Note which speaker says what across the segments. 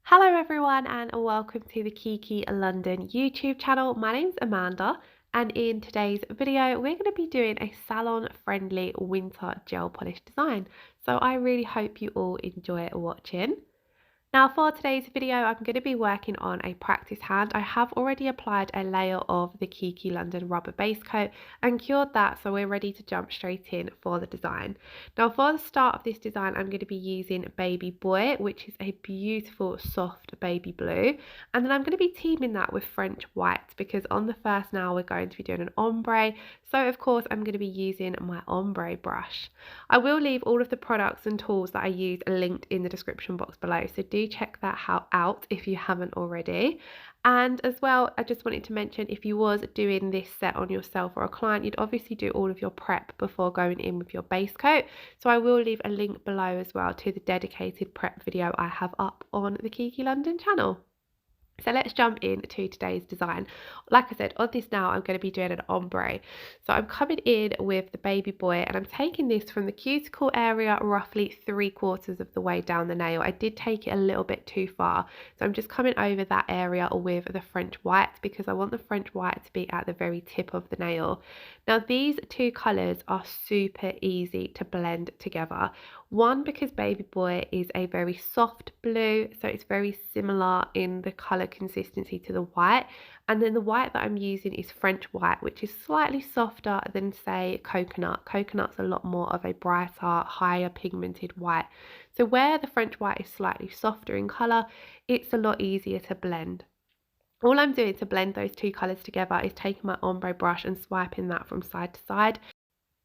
Speaker 1: Hello everyone and welcome to the Kiki London YouTube channel. My name's Amanda and in today's video we're going to be doing a salon friendly winter gel polish design. So I really hope you all enjoy watching. Now for today's video, I'm going to be working on a practice hand. I have already applied a layer of the Kiki London rubber base coat and cured that, so we're ready to jump straight in for the design. Now for the start of this design, I'm going to be using Baby Boy, which is a beautiful soft baby blue, and then I'm going to be teaming that with French white because on the first nail we're going to be doing an ombre, so of course I'm going to be using my ombre brush. I will leave all of the products and tools that I use linked in the description box below, so do check that out if you haven't already. And as well, I just wanted to mention, if you was doing this set on yourself or a client, you'd obviously do all of your prep before going in with your base coat. So I will leave a link below as well to the dedicated prep video I have up on the Kiki London channel. So let's jump into today's design. Like I said, on this now I'm going to be doing an ombre. So I'm coming in with the Baby Boy and I'm taking this from the cuticle area roughly 3/4 of the way down the nail. I did take it a little bit too far. So I'm just coming over that area with the French white because I want the French white to be at the very tip of the nail. Now these two colours are super easy to blend together. One, because Baby Boy is a very soft blue, so it's very similar in the colour consistency to the white. And then the white that I'm using is French white, which is slightly softer than, say, coconut. Coconut's a lot more of a brighter, higher pigmented white. So where the French white is slightly softer in colour, it's a lot easier to blend. All I'm doing to blend those two colours together is taking my ombre brush and swiping that from side to side.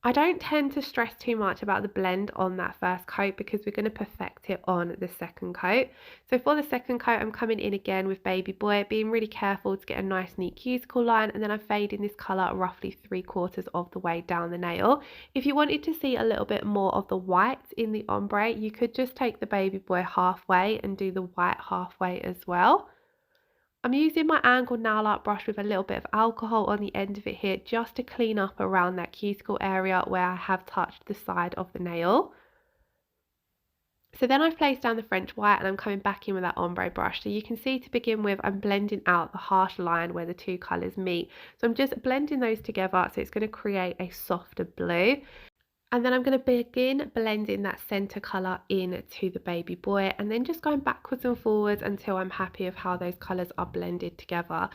Speaker 1: I don't tend to stress too much about the blend on that first coat because we're going to perfect it on the second coat. So for the second coat, I'm coming in again with Baby Boy, being really careful to get a nice neat cuticle line, and then I'm fading this colour roughly 3/4 of the way down the nail. If you wanted to see a little bit more of the white in the ombre, you could just take the Baby Boy halfway and do the white halfway as well. I'm using my angled nail art brush with a little bit of alcohol on the end of it here just to clean up around that cuticle area where I have touched the side of the nail. So then I've placed down the French white and I'm coming back in with that ombre brush. So you can see to begin with, I'm blending out the harsh line where the two colours meet. So I'm just blending those together so it's going to create a softer blue. And then I'm going to begin blending that centre colour into the Baby Boy and then just going backwards and forwards until I'm happy with how those colours are blended together.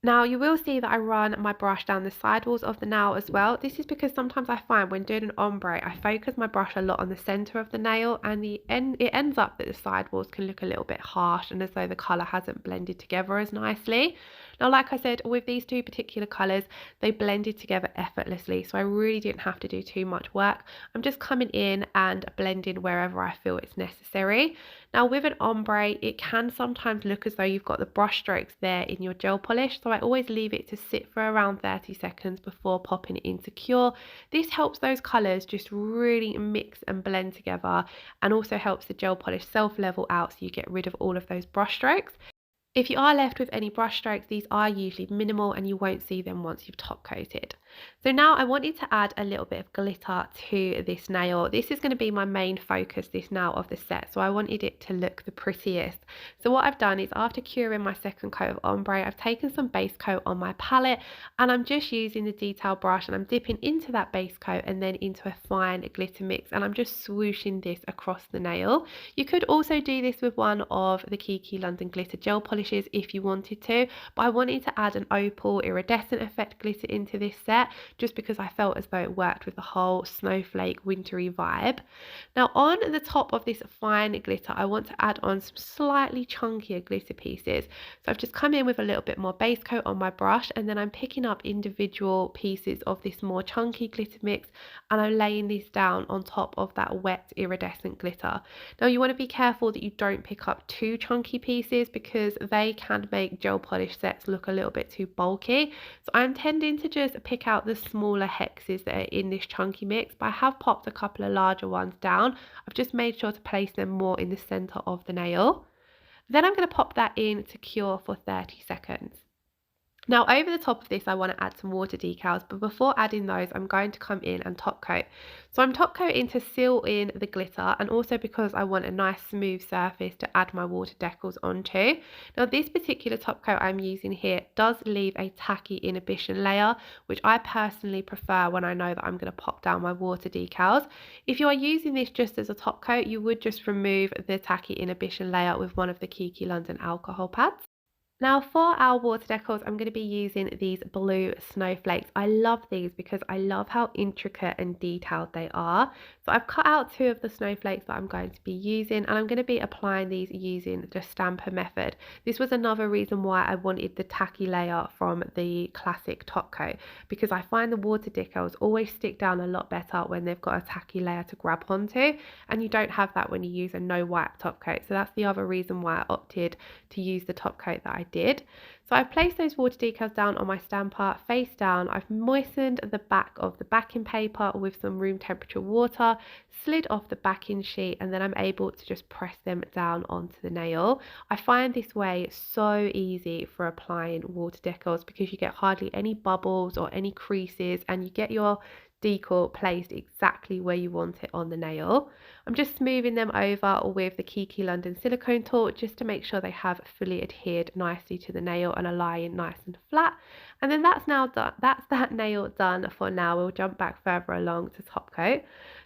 Speaker 1: Now you will see that I run my brush down the sidewalls of the nail as well. This is because sometimes I find when doing an ombre, I focus my brush a lot on the centre of the nail and it ends up that the sidewalls can look a little bit harsh and as though the colour hasn't blended together as nicely. Now, like I said, with these two particular colours, they blended together effortlessly, so I really didn't have to do too much work. I'm just coming in and blending wherever I feel it's necessary. Now, with an ombre, it can sometimes look as though you've got the brush strokes there in your gel polish, so I always leave it to sit for around 30 seconds before popping it into cure. This helps those colours just really mix and blend together and also helps the gel polish self-level out so you get rid of all of those brush strokes. If you are left with any brush strokes, these are usually minimal and you won't see them once you've top coated. So now I wanted to add a little bit of glitter to this nail. This is going to be my main focus, this nail of the set, so I wanted it to look the prettiest. So what I've done is after curing my second coat of ombre, I've taken some base coat on my palette and I'm just using the detail brush and I'm dipping into that base coat and then into a fine glitter mix and I'm just swooshing this across the nail. You could also do this with one of the Kiki London glitter gel polishes if you wanted to, but I wanted to add an opal iridescent effect glitter into this set just because I felt as though it worked with the whole snowflake wintry vibe. Now on the top of this fine glitter, I want to add on some slightly chunkier glitter pieces. So I've just come in with a little bit more base coat on my brush and then I'm picking up individual pieces of this more chunky glitter mix and I'm laying these down on top of that wet iridescent glitter. Now you want to be careful that you don't pick up too chunky pieces because they can make gel polish sets look a little bit too bulky. So I'm tending to just pick out the smaller hexes that are in this chunky mix, but I have popped a couple of larger ones down. I've just made sure to place them more in the center of the nail. Then I'm going to pop that in to cure for 30 seconds. Now over the top of this, I want to add some water decals, but before adding those, I'm going to come in and top coat. So I'm top coating to seal in the glitter, and also because I want a nice smooth surface to add my water decals onto. Now this particular top coat I'm using here does leave a tacky inhibition layer, which I personally prefer when I know that I'm going to pop down my water decals. If you are using this just as a top coat, you would just remove the tacky inhibition layer with one of the Kiki London alcohol pads. Now for our water decals, I'm going to be using these blue snowflakes. I love these because I love how intricate and detailed they are. So I've cut out two of the snowflakes that I'm going to be using, and I'm going to be applying these using the stamper method. This was another reason why I wanted the tacky layer from the classic top coat, because I find the water decals always stick down a lot better when they've got a tacky layer to grab onto, and you don't have that when you use a no wipe top coat. So that's the other reason why I opted to use the top coat that I did. So I've placed those water decals down on my stamper face down. I've moistened the back of the backing paper with some room temperature water, slid off the backing sheet, and then I'm able to just press them down onto the nail. I find this way so easy for applying water decals because you get hardly any bubbles or any creases, and you get your decal placed exactly where you want it on the nail. I'm just smoothing them over with the Kiki London silicone tool just to make sure they have fully adhered nicely to the nail and are lying nice and flat. And then that's now done. That's that nail done for now. We'll jump back further along to top coat.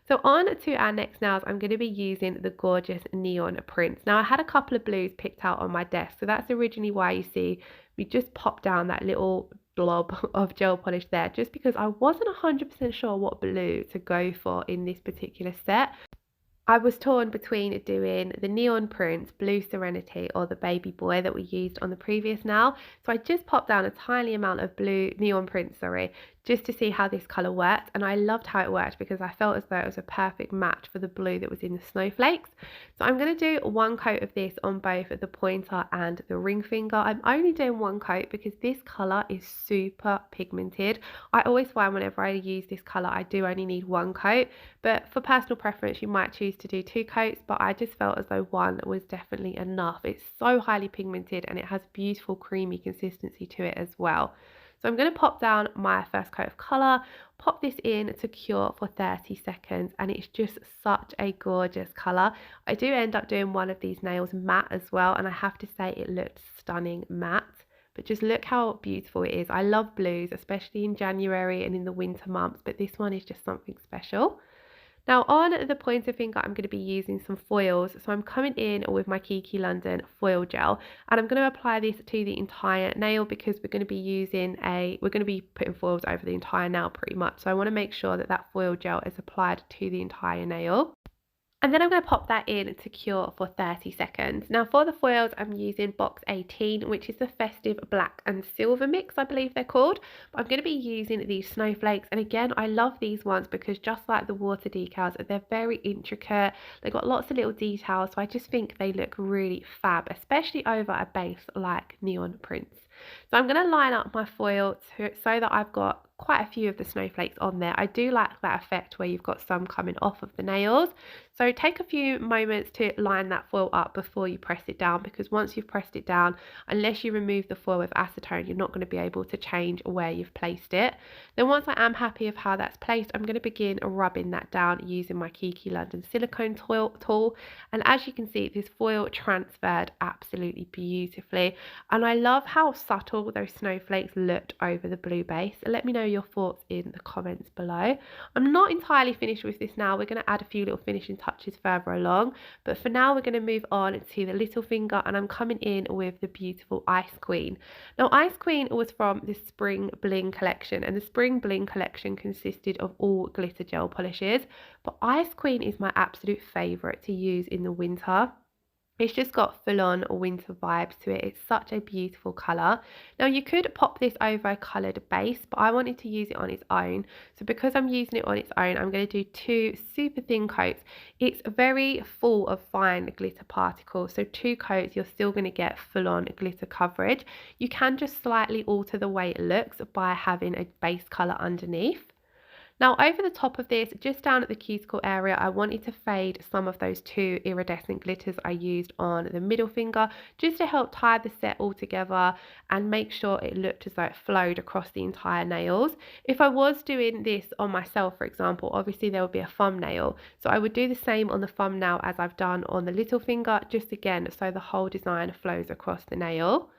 Speaker 1: So on to our next nails, I'm going to be using the gorgeous neon prints. Now I had a couple of blues picked out on my desk, so that's originally why you see we just popped down that little blob of gel polish there, just because I wasn't 100% sure what blue to go for in this particular set. I was torn between doing the neon prints, Blue Serenity, or the baby boy that we used on the previous nail. So I just popped down a tiny amount of blue neon print, just to see how this colour worked, and I loved how it worked because I felt as though it was a perfect match for the blue that was in the snowflakes. So I'm going to do one coat of this on both the pointer and the ring finger. I'm only doing one coat because this colour is super pigmented. I always find whenever I use this colour I do only need one coat, but for personal preference you might choose to do two coats, but I just felt as though one was definitely enough. It's so highly pigmented and it has beautiful creamy consistency to it as well. So I'm going to pop down my first coat of colour, pop this in to cure for 30 seconds, and it's just such a gorgeous colour. I do end up doing one of these nails matte as well, and I have to say it looked stunning matte. But just look how beautiful it is. I love blues, especially in January and in the winter months, but this one is just something special. Now on the pointer finger, I'm going to be using some foils. So I'm coming in with my Kiki London foil gel, and I'm going to apply this to the entire nail because we're going to be putting foils over the entire nail pretty much. So I want to make sure that that foil gel is applied to the entire nail. And then I'm going to pop that in to cure for 30 seconds. Now for the foils, I'm using box 18, which is the Festive Black and Silver mix, I believe they're called. But I'm going to be using these snowflakes. And again, I love these ones because just like the water decals, they're very intricate. They've got lots of little details. So I just think they look really fab, especially over a base like neon prints. So I'm going to line up my foil so that I've got quite a few of the snowflakes on there. I do like that effect where you've got some coming off of the nails. So take a few moments to line that foil up before you press it down, because once you've pressed it down, unless you remove the foil with acetone, you're not going to be able to change where you've placed it. Then once I am happy of how that's placed, I'm going to begin rubbing that down using my Kiki London silicone tool. And as you can see, this foil transferred absolutely beautifully. And I love how subtle those snowflakes looked over the blue base. Let me know your thoughts in the comments below. I'm not entirely finished with this now. We're going to add a few little finishing touches further along, but for now we're going to move on to the little finger, and I'm coming in with the beautiful Ice Queen. Now Ice Queen was from the Spring Bling collection, and the Spring Bling collection consisted of all glitter gel polishes, but Ice Queen is my absolute favourite to use in the winter. It's just got full-on winter vibes to it. It's such a beautiful colour. Now you could pop this over a coloured base, but I wanted to use it on its own. So because I'm using it on its own, I'm going to do two super thin coats. It's very full of fine glitter particles. So two coats, you're still going to get full-on glitter coverage. You can just slightly alter the way it looks by having a base colour underneath. Now over the top of this, just down at the cuticle area, I wanted to fade some of those two iridescent glitters I used on the middle finger, just to help tie the set all together and make sure it looked as though it flowed across the entire nails. If I was doing this on myself, for example, obviously there would be a thumbnail. So I would do the same on the thumbnail as I've done on the little finger, just again, so the whole design flows across the nail.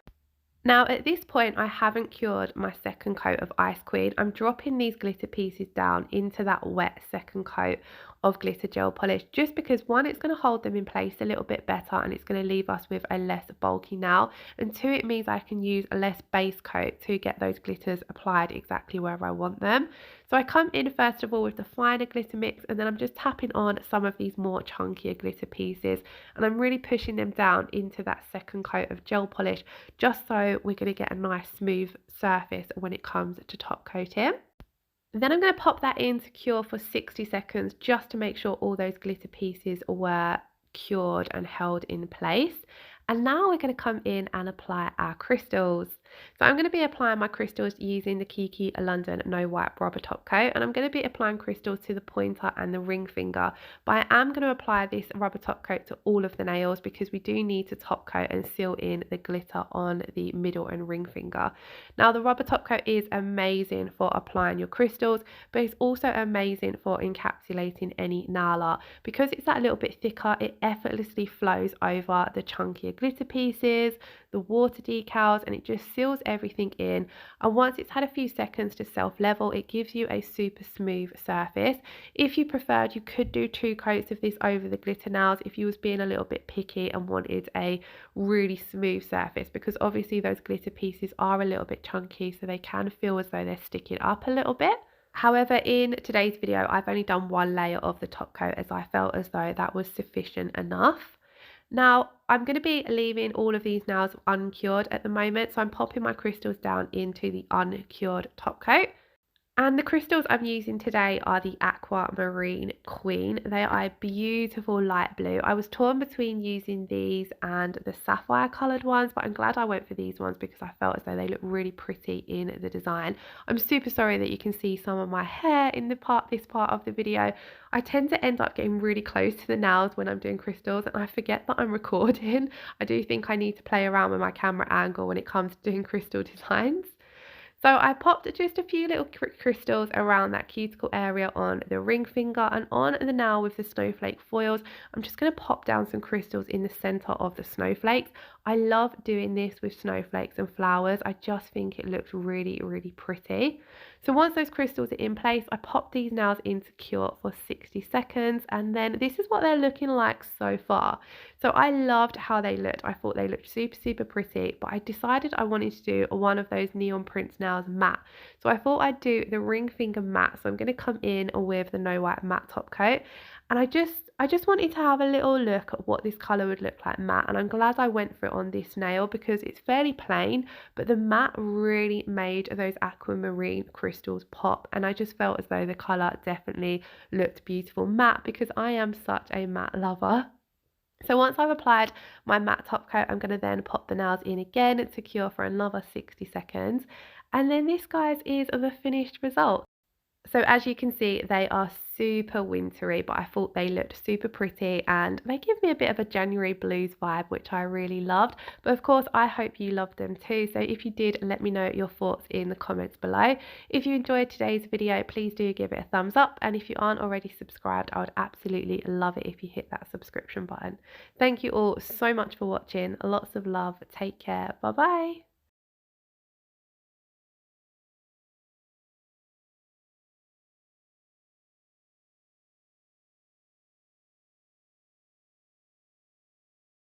Speaker 1: Now at this point I haven't cured my second coat of Ice Queen. I'm dropping these glitter pieces down into that wet second coat of glitter gel polish, just because one, it's going to hold them in place a little bit better and it's going to leave us with a less bulky nail, and two, it means I can use a less base coat to get those glitters applied exactly where I want them. So I come in first of all with the finer glitter mix, and then I'm just tapping on some of these more chunkier glitter pieces, and I'm really pushing them down into that second coat of gel polish, just so we're going to get a nice smooth surface when it comes to top coating. Then I'm going to pop that in to cure for 60 seconds, just to make sure all those glitter pieces were cured and held in place. And now we're going to come in and apply our crystals. So I'm going to be applying my crystals using the Kiki London No Wipe Rubber Top Coat, and I'm going to be applying crystals to the pointer and the ring finger, but I am going to apply this rubber top coat to all of the nails because we do need to top coat and seal in the glitter on the middle and ring finger. Now the rubber top coat is amazing for applying your crystals, but it's also amazing for encapsulating any nail art. Because it's that little bit thicker, it effortlessly flows over the chunkier glitter pieces, the water decals, and it just seals everything in. And once it's had a few seconds to self-level, it gives you a super smooth surface. If you preferred, you could do 2 coats of this over the glitter nails if you was being a little bit picky and wanted a really smooth surface, because obviously those glitter pieces are a little bit chunky, so they can feel as though they're sticking up a little bit. However, in today's video, I've only done 1 layer of the top coat, as I felt as though that was sufficient enough. Now, I'm going to be leaving all of these nails uncured at the moment, so I'm popping my crystals down into the uncured top coat. And the crystals I'm using today are the Aquamarine Queen. They are a beautiful light blue. I was torn between using these and the sapphire coloured ones, but I'm glad I went for these ones because I felt as though they look really pretty in the design. I'm super sorry that you can see some of my hair in this part of the video. I tend to end up getting really close to the nails when I'm doing crystals, and I forget that I'm recording. I do think I need to play around with my camera angle when it comes to doing crystal designs. So I popped just a few little crystals around that cuticle area on the ring finger, and on the nail with the snowflake foils, I'm just going to pop down some crystals in the center of the snowflakes. I love doing this with snowflakes and flowers. I just think it looks really, really pretty. So once those crystals are in place, I pop these nails into cure for 60 seconds, and then this is what they're looking like so far. So I loved how they looked. I thought they looked super, super pretty, but I decided I wanted to do one of those neon prints nails matte. So I thought I'd do the ring finger matte. So I'm going to come in with the No Wipe matte top coat, and I just wanted to have a little look at what this colour would look like matte, and I'm glad I went for it on this nail because it's fairly plain, but the matte really made those aquamarine crystals pop, and I just felt as though the colour definitely looked beautiful matte because I am such a matte lover. So once I've applied my matte top coat, I'm going to then pop the nails in again to cure for another 60 seconds. And then this, guys, is the finished result. So as you can see, they are super wintry, but I thought they looked super pretty and they give me a bit of a January blues vibe, which I really loved. But of course, I hope you loved them too. So if you did, let me know your thoughts in the comments below. If you enjoyed today's video, please do give it a thumbs up. And if you aren't already subscribed, I would absolutely love it if you hit that subscription button. Thank you all so much for watching. Lots of love. Take care. Bye bye.